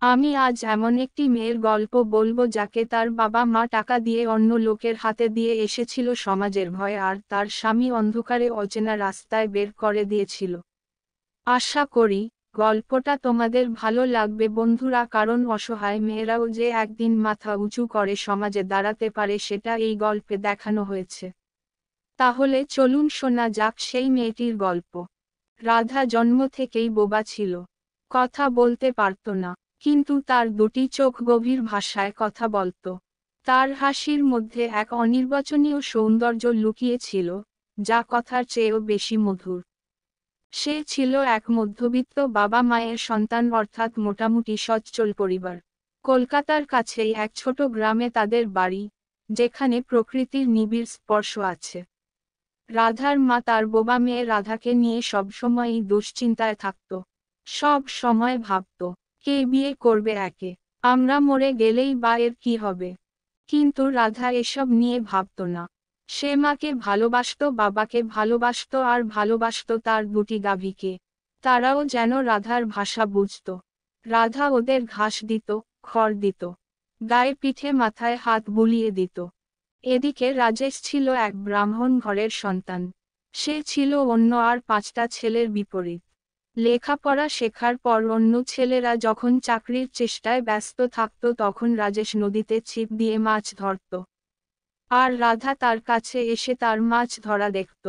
আমি আজ এমন একটি মেয়ের গল্প বলবো যাকে তার বাবা মা টাকা দিয়ে অন্য লোকের হাতে দিয়ে এসেছিল সমাজের ভয়, আর তার স্বামী অন্ধকারে অচেনা রাস্তায় বের করে দিয়েছিল। আশা করি গল্পটা তোমাদের ভালো লাগবে বন্ধুরা, কারণ অসহায় মেয়েরাও যে একদিন মাথা উঁচু করে সমাজে দাঁড়াতে পারে সেটা এই গল্পে দেখানো হয়েছে। তাহলে চলুন শোনা যাক সেই মেয়েটির গল্প। রাধা জন্ম থেকেই বোবা ছিল। কথা বলতে পারত না, কিন্তু তার দুটি চোখ গভীর ভাষায় কথা বলত। তার হাসির মধ্যে এক অনির্বচনীয় সৌন্দর্য লুকিয়ে ছিল, যা কথার চেয়েও বেশি মধুর। সে ছিল এক মধ্যবিত্ত বাবা মায়ের সন্তান, অর্থাৎ মোটামুটি সচ্ছল পরিবার। কলকাতার কাছেই এক ছোট গ্রামে তাদের বাড়ি, যেখানে প্রকৃতির নিবিড় স্পর্শ আছে। রাধার মা তার বোবা মেয়ে রাধাকে নিয়ে সবসময়ই দুশ্চিন্তায় থাকত। সব সময় ভাবত, কে বিয়ে করবে একে, আমরা মরে গেলেই বা এর কি হবে। কিন্তু রাধা এসব নিয়ে ভাবত না। সে মাকে ভালোবাসত, বাবাকে ভালোবাসত, আর ভালোবাসত তার দুটি গাভীকে। তারাও যেন রাধার ভাষা বুঝত। রাধা ওদের ঘাস দিত, খড় দিত, গায়ে পিঠে মাথায় হাত বুলিয়ে দিত। এদিকে রাজেশ ছিল এক ব্রাহ্মণ ঘরের সন্তান। সে ছিল অন্য আর পাঁচটা ছেলের বিপরীত। লেখাপড়া শেখার পর অন্য ছেলেরা যখন চাকরির চেষ্টায় ব্যস্ত থাকত তখন রাজেশ নদীতে ছিপ দিয়ে মাছ ধরত। আর রাধা তার কাছে এসে তার মাছ ধরা দেখত।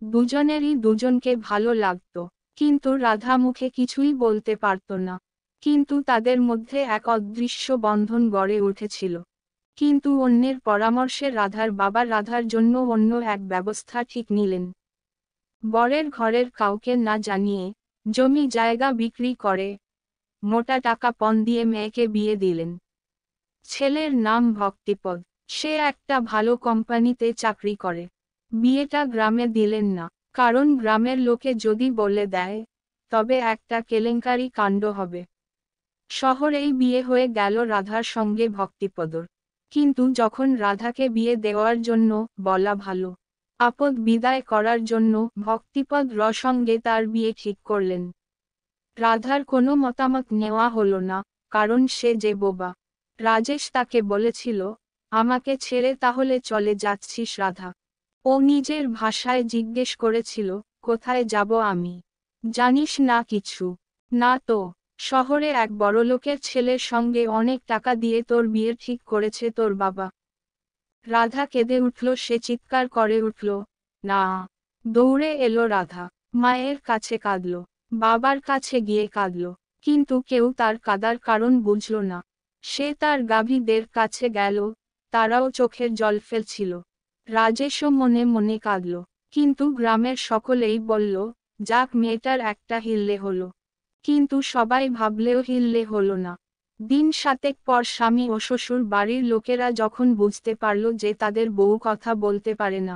দুজনেরই দুজনকে ভালো লাগত, কিন্তু রাধা মুখে কিছুই বলতে পারত না। কিন্তু তাদের মধ্যে এক অদৃশ্য বন্ধন গড়ে উঠেছিল। কিন্তু অন্যের পরামর্শে রাধার বাবা রাধার জন্য অন্য এক ব্যবস্থা ঠিক নিলেন। বরের ঘরের কাউকে না জানিয়ে জমি জায়গা বিক্রি করে মোটা টাকা পণ দিয়ে মেয়েকে বিয়ে দিলেন। ছেলের নাম ভক্তিপদ। সে একটা ভালো কোম্পানিতে চাকরি করে। বিয়েটা গ্রামে দিলেন না, কারণ গ্রামের লোকে যদি বলে দেয় তবে একটা কেলেঙ্কারি কাণ্ড হবে। শহরেই বিয়ে হয়ে গেল রাধার সঙ্গে ভক্তিপদর। কিন্তু যখন রাধাকে বিয়ে দেওয়ার জন্য বলা ভালো, আপদ বিদায় করার জন্য ভক্তিপদ সঙ্গে তার বিয়ে ঠিক করলেন। রাধার কোনো মতামত নেওয়া হলো না, কারণ সে যে বোবা। রাজেশ তাকে বলেছিল, আমাকে ছেড়ে তাহলে চলে যাচ্ছিস রাধা? ও নিজের ভাষায় জিজ্ঞেস করেছিল, কোথায় যাব আমি? জানিস না কিছু? না তো। শহরে এক বড়লোকের ছেলের সঙ্গে অনেক টাকা দিয়ে তোর বিয়ে ঠিক করেছে তোর বাবা। রাধা কেঁদে উঠল, সে চিৎকার করে উঠল, না। দৌড়ে এলো রাধা, মায়ের কাছে কাঁদল, বাবার কাছে গিয়ে কাঁদল, কিন্তু কেউ তার কাঁদার কারণ বুঝল না। সে তার গাভীদের কাছে গেল, তারাও চোখের জল ফেলছিল। রাজেশও মনে মনে কাঁদল, কিন্তু গ্রামের সকলেই বলল, যাক মেয়েটার একটা হিল্লে হলো। কিন্তু সবাই ভাবলেও হিল্লে হলো না। দিন সাতেক পর স্বামী ও শ্বশুর বাড়ির লোকেরা যখন বুঝতে পারল যে তাদের বউ কথা বলতে পারে না,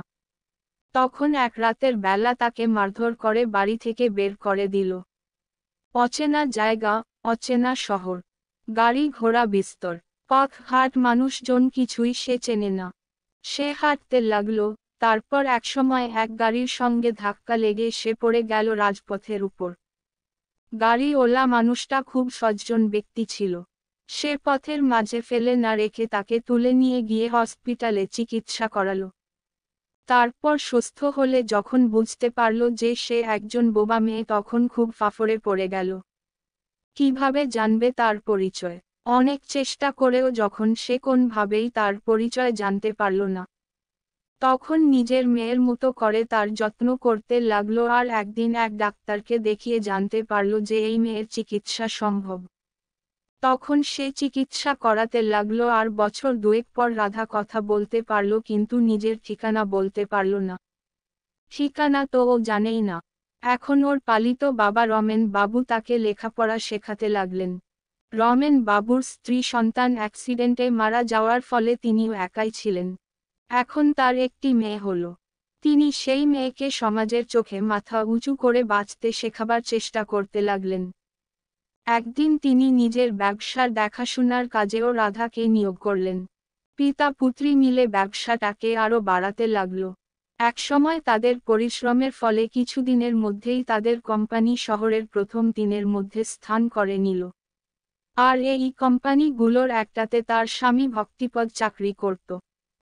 তখন এক রাতের বেলা তাকে মারধর করে বাড়ি থেকে বের করে দিল। অচেনা জায়গা, অচেনা শহর, গাড়ি ঘোড়া বিস্তর, পথ ঘাট মানুষজন কিছুই সে চেনে না। সে হাঁটতে লাগলো, তারপর একসময় এক গাড়ির সঙ্গে ধাক্কা লেগে সে পড়ে গেল রাজপথের উপর। গাড়িওয়ালা মানুষটা খুব সজ্জন ব্যক্তি ছিল। সে পথের মাঝে ফেলে না রেখে তাকে তুলে নিয়ে গিয়ে হসপিটালে চিকিৎসা করালো। তারপর সুস্থ হলে যখন বুঝতে পারল যে সে একজন বোবা মেয়ে তখন খুব ফাফড়ে পড়ে গেল। কিভাবে জানবে তার পরিচয়? অনেক চেষ্টা করেও যখন সে কোনভাবেই তার পরিচয় জানতে পারল না, তখন নিজের মেয়ের মতো করে তার যত্ন করতে লাগলো। আর একদিন এক ডাক্তারকে দেখিয়ে জানতে পারল যে এই মেয়ের চিকিৎসা সম্ভব। তখন সে চিকিৎসা করাতে লাগলো, আর বছর দুয়েক পর রাধা কথা বলতে পারল, কিন্তু নিজের ঠিকানা বলতে পারল না। ঠিকানা তো ও জানেই না। এখন ওর পালিত বাবা রমেন বাবু তাকে লেখাপড়া শেখাতে লাগলেন। রমেন বাবুর স্ত্রী সন্তান অ্যাক্সিডেন্টে মারা যাওয়ার ফলে তিনিও একাই ছিলেন। এখন তার একটি মেয়ে হলো। তিনি সেই মেয়েকে সমাজের চোখে মাথা উঁচু করে বাঁচতে শেখাবার চেষ্টা করতে লাগলেন। একদিন তিনি নিজের ব্যবসার দেখাশোনার কাজেও রাধাকে নিয়োগ করলেন। পিতা পুত্রী মিলে ব্যবসাটাকে আরও বাড়াতে লাগল। একসময় তাদের পরিশ্রমের ফলে কিছুদিনের মধ্যেই তাদের কোম্পানি শহরের প্রথম 3-এর মধ্যে স্থান করে নিল। আর এই কোম্পানিগুলোর একটাতে তার স্বামী ভক্তিপদ চাকরি করত।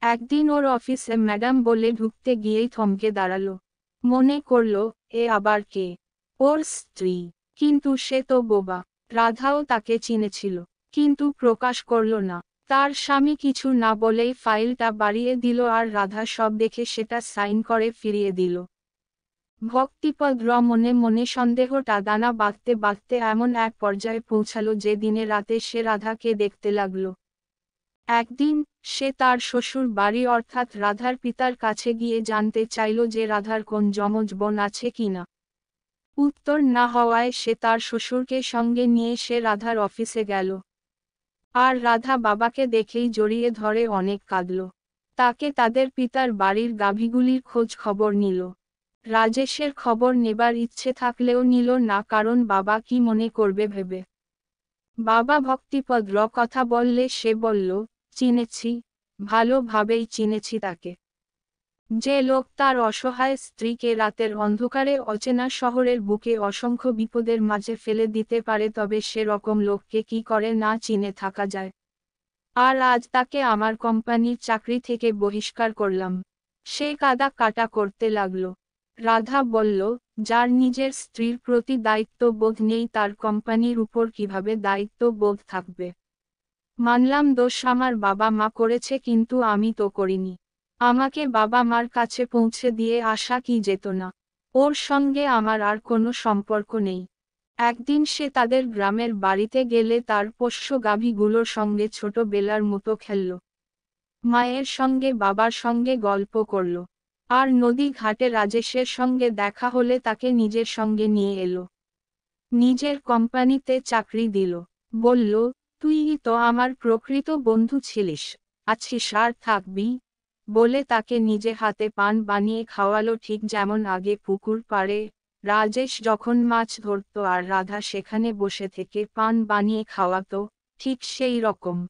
একদিন ওর অফিসে ম্যাডাম বলে ঢুকতে গিয়েই থমকে দাঁড়ালো। মনে করল, এ আবার কে? ওর স্ত্রী। কিন্তু সে তো বোবা। রাধাও তাকে চিনেছিল, কিন্তু প্রকাশ করল না। তার স্বামী কিছু না বলেই ফাইলটা বাড়িয়ে দিল আর রাধা সব দেখে সেটা সাইন করে ফিরিয়ে দিল। ভক্তিপদ মনে মনে সন্দেহটা দানা বাঁধতে বাঁধতে এমন এক পর্যায়ে পৌঁছালো যে দিনে রাতে সে রাধাকে দেখতে লাগলো। একদিন সে তার শ্বশুর বাড়ি অর্থাৎ রাধার পিতার কাছে গিয়ে জানতে চাইল যে রাধার কোন যমজ বোন আছে কিনা। উত্তর না হওয়ায় সে তার শ্বশুরকে সঙ্গে নিয়ে সে রাধার অফিসে গেল। আর রাধা বাবাকে দেখেই জড়িয়ে ধরে অনেক কাঁদল। তাকে তাদের পিতার বাড়ির গাভীগুলির খোঁজ খবর নিল। রাজেশের খবর নেবার ইচ্ছে থাকলেও নিল না, কারণ বাবা কি মনে করবে ভেবে। বাবা ভক্তিপদ কথা বললে সে বলল, চিনেছি, ভালোভাবেই চিনেছি তাকে। যে লোক তার অসহায় স্ত্রীকে রাতের অন্ধকারে অচেনা শহরের বুকে অসংখ্য বিপদের মাঝে ফেলে দিতে পারে, তবে সে রকম লোককে কি করে না চিনে থাকা যায়। আর আজ তাকে আমার কোম্পানির চাকরি থেকে বহিষ্কার করলাম। সে কাদা কাটা করতে লাগলো। রাধা বলল, যার নিজের স্ত্রীর প্রতি দায়িত্ববোধ নেই তার কোম্পানির উপর কিভাবে দায়িত্ববোধ থাকবে? মানলাম দোষ আমার বাবা মা করেছে, কিন্তু আমি তো করিনি। আমাকে বাবা মার কাছে পৌঁছে দিয়ে আসা কি যেত না? ওর সঙ্গে আমার আর কোনো সম্পর্ক নেই। একদিন সে তাদের গ্রামের বাড়িতে গেলে তার পোষ্য গাভীগুলোর সঙ্গে ছোটবেলার মতো খেলল। মায়ের সঙ্গে বাবার সঙ্গে গল্প করল। আর নদী ঘাটে রাজেশের সঙ্গে দেখা হলে তাকে নিজের সঙ্গে নিয়ে এলো। নিজের কোম্পানিতে চাকরি দিল। বলল, তুই তো আমার প্রকৃত বন্ধু ছিলিস, আছিস আর থাকবি। বলে তাকে নিজে হাতে পান বানিয়ে খাওয়ালো, ঠিক যেমন আগে পুকুর পাড়ে রাজেশ যখন মাছ ধরত আর রাধা সেখানে বসে থেকে পান বানিয়ে খাওয়াতো, ঠিক সেই রকম।